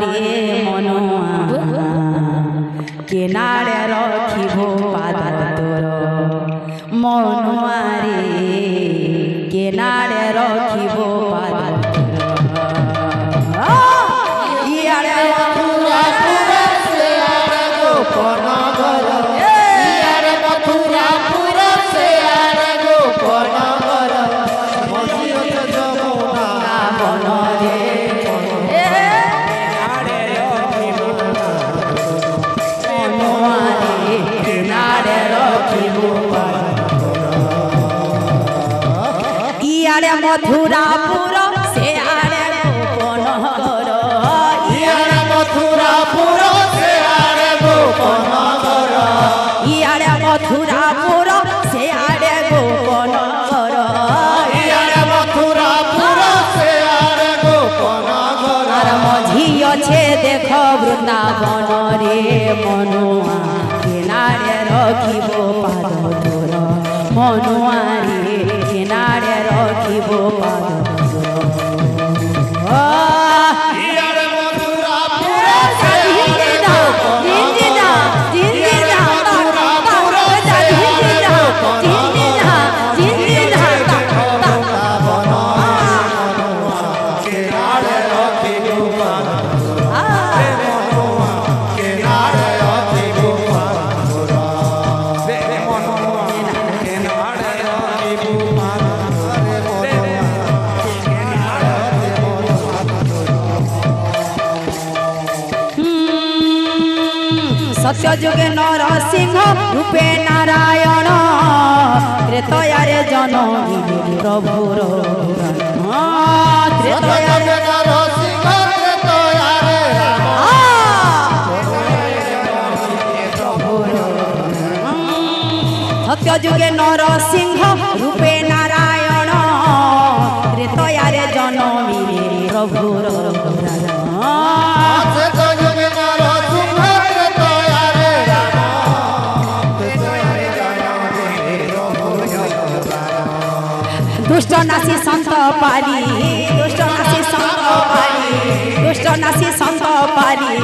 रे मनुआ केनारे रखिबो पाद तोर मनुआ रे केनारे रखिबो पाद मथुरापुर से आड़े गोपनगर इयाड़े मथुरापुर से आड़े गोपनगर इयाड़े मथुरापुर से आड़े गोपनगर इयाड़े मथुरापुर से आड़े गोपनगर आर मझी अच्छे देख वृंदावन रे मनुआ केनारे रखिबो पाद तोर मनुआ रे केनारे रखिबो पाद सत्ययुगे नरसिंह रूपे नारायण त्रेतयारे जनमी प्रभुर त्रेतयारे नरसिंह त्रेतयारे सत्ययुगे नरसिंह रूपे नारायण त्रेतयारे जनमी प्रभुर दुष्ट नासी संत पारी दुष्ट नासी संत पारी दुष्ट नासी संत पारी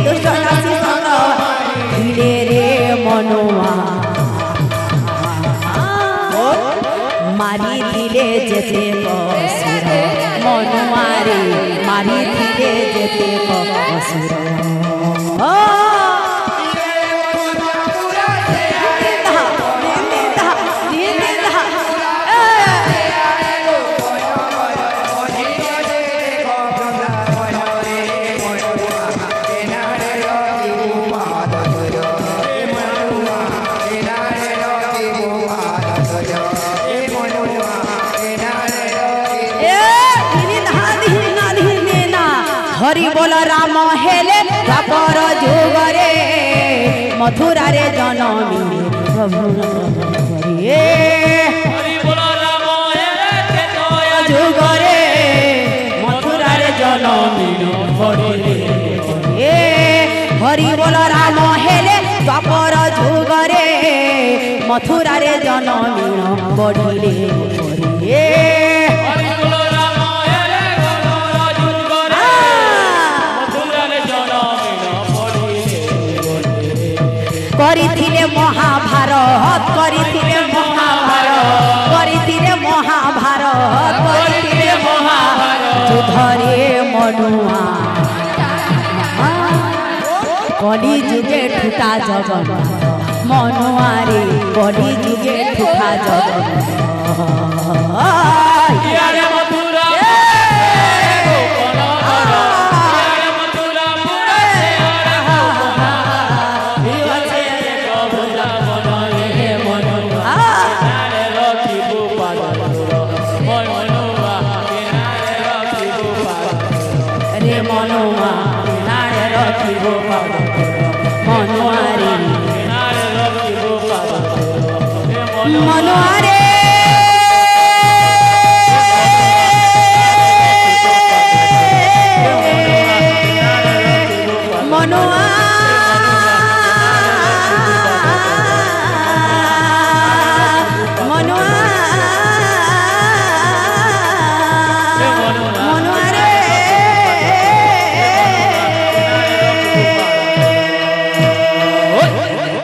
दुष्ट नासी संत भिड़े रे मनुआ मारी दिले जेते असुर मनुआ रे मारी दिले जेते असुर हरि बोल राम हेले द्वापर जुगरे मथुरा रे जनमी प्रभु हरि बोल राम हेले जुगरे मथुरा रे जनमी हरि बोल राम हेले द्वापर जुगरे मथुरा रे जनमी बढ़िले करिथिले महाभारत करिथिले महाभारत करिथिले महाभारत करिथिले महाभारत युद्धरे मनुआ कली जुगे ठुटा जगन मनुआ रे कली जुगे ठुटा जगन मनुआ नारे रखिबो पाद मनुआ रे मनुआ रे